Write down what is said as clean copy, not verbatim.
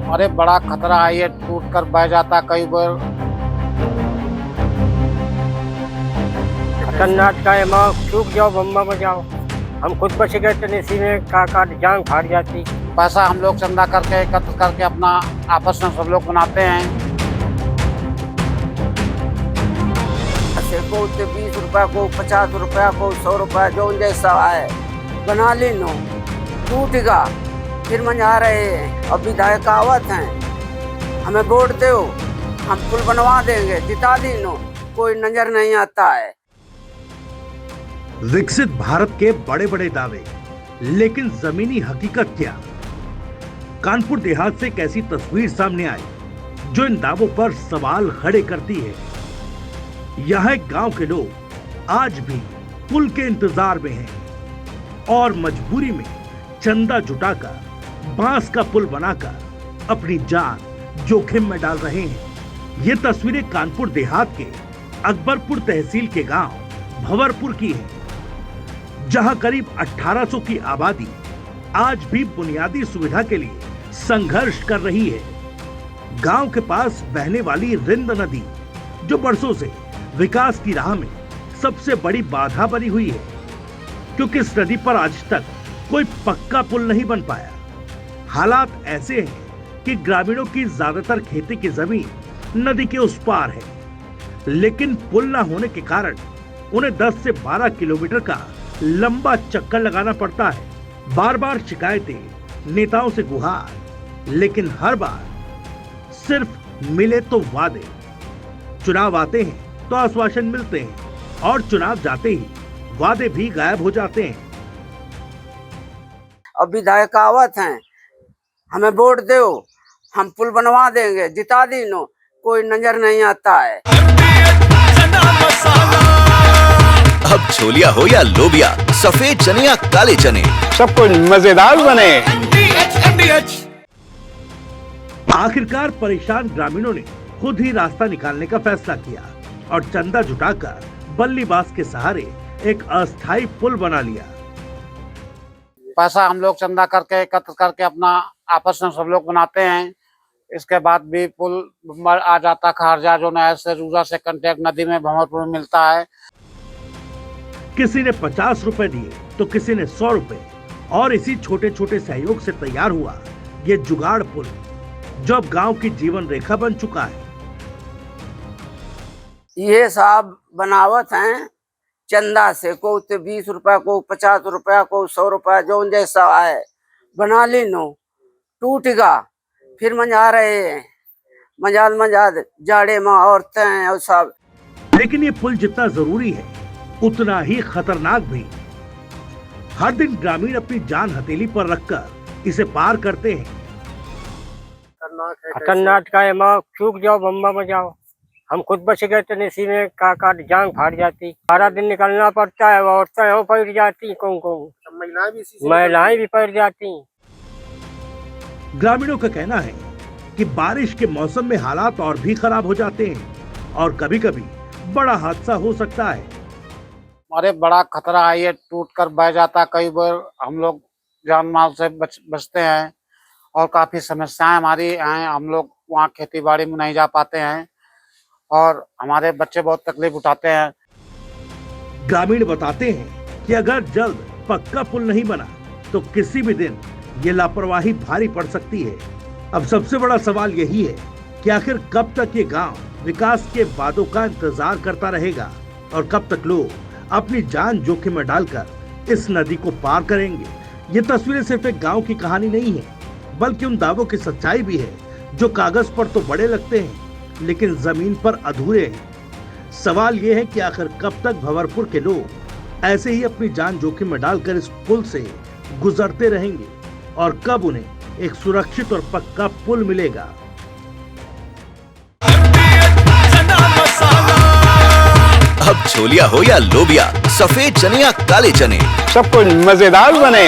अरे बड़ा खतरा है, ये टूट कर बह जाता कई बार। खतरनाक का है, माँ चूक जाओ बम्बा बजाओ। हम खुद बच गए थे, इसी में का जान फाड़ जाती। पैसा हम लोग चंदा करके एकत्र करके अपना आपस में सब लोग बनाते हैं। को 20 रुपया को 50 रुपया को 100 रुपया जो जैसा है बना ली नो, टूटेगा फिर मंजा रहे हैं। अब विधायक आवत हैं, हमें वोट दो, हम पुल बनवा देंगे, जिता दी नो, कोई नजर नहीं आता है। विकसित भारत के बड़े बड़े दावे, लेकिन जमीनी हकीकत क्या? कानपुर देहात से एक ऐसी तस्वीर सामने आई जो इन दावों पर सवाल खड़े करती है। यहाँ गांव के लोग आज भी पुल के इंतजार में हैं और मजबूरी में चंदा जुटाकर बांस का पुल बनाकर अपनी जान जोखिम में डाल रहे हैं। ये तस्वीरें कानपुर देहात के अकबरपुर तहसील के गांव भंवरपुर की हैं, जहां करीब 1800 की आबादी आज भी बुनियादी सुविधा के लिए संघर्ष कर रही है। गांव के पास बहने वाली रिंद नदी जो बरसों से विकास की राह में सबसे बड़ी बाधा बनी हुई है, क्योंकि इस नदी पर आज तक कोई पक्का पुल नहीं बन पाया। हालात ऐसे हैं कि ग्रामीणों की ज्यादातर खेती की जमीन नदी के उस पार है, लेकिन पुल न होने के कारण उन्हें 10 से 12 किलोमीटर का लंबा चक्कर लगाना पड़ता है। बार बार शिकायतें, नेताओं से गुहार, लेकिन हर बार सिर्फ मिले तो वादे। चुनाव आते हैं तो आश्वासन मिलते हैं और चुनाव जाते ही वादे भी गायब हो जाते हैं। अब विधायक आवत हैं, हमें वोट दो, हम पुल बनवा देंगे, जिता दी नो, कोई नजर नहीं आता है। अब छोलिया हो या लोबिया, सफेद चने या काले चने, सब कुछ मजेदार बने। आखिरकार परेशान ग्रामीणों ने खुद ही रास्ता निकालने का फैसला किया और चंदा जुटाकर बल्ली बांस के सहारे एक अस्थायी पुल बना लिया। पैसा हम लोग चंदा करके एकत्र करके अपना आपस में सब लोग बनाते हैं। इसके बाद भी पुल आ जाता खर्जा जो नहर से रूजा से कंटेक्ट नदी में भंवरपुर में मिलता है। किसी ने 50 रुपए दिए तो किसी ने 100 रुपए, और इसी छोटे छोटे सहयोग से तैयार हुआ ये जुगाड़ पुल, जो अब गांव की जीवन रेखा बन चुका है। ये साहब बनावत हैं चंदा से, को 20 रुपया को 50 रुपया को 100 रुपया जो जैसा है बना ली नो, टूटेगा फिर मंजा रहे हैं। मजाद जाड़े में औरतें हैं और सब। लेकिन ये पुल जितना जरूरी है उतना ही खतरनाक भी। हर दिन ग्रामीण अपनी जान हथेली पर रखकर इसे पार करते हैं। खतरनाक का है, माँ चूक जाओ बम्बा बजाओ। हम खुद बच गए थे, इसी में का जान फाड़ जाती। सारा दिन निकलना पड़ता है, औरतें हो पड़ जाती, महिलाएं भी पड़ जाती। ग्रामीणों का कहना है कि बारिश के मौसम में हालात और भी खराब हो जाते हैं और कभी कभी बड़ा हादसा हो सकता है। अरे बड़ा खतरा है, ये टूट कर बह जाता कई बार। हम लोग जान माल से बचते हैं और काफी समस्याएं हमारी हैं। हम लोग वहाँ खेती बाड़ी में नहीं जा पाते हैं और हमारे बच्चे बहुत तकलीफ उठाते हैं। ग्रामीण बताते हैं कि अगर जल्द पक्का पुल नहीं बना तो किसी भी दिन ये लापरवाही भारी पड़ सकती है। अब सबसे बड़ा सवाल यही है कि आखिर कब तक ये गांव विकास के वादों का इंतजार करता रहेगा और कब तक लोग अपनी जान जोखिम में डालकर इस नदी को पार करेंगे। ये तस्वीरें सिर्फ एक गांव की कहानी नहीं है, बल्कि उन दावों की सच्चाई भी है जो कागज पर तो बड़े लगते हैं लेकिन जमीन पर अधूरे हैं। सवाल ये है कि आखिर कब तक भंवरपुर के लोग ऐसे ही अपनी जान जोखिम में डालकर इस पुल से गुजरते रहेंगे और कब उन्हें एक सुरक्षित और पक्का पुल मिलेगा। अब छोलिया हो या लोबिया, सफेद चने या काले चने, सब कुछ मजेदार बने।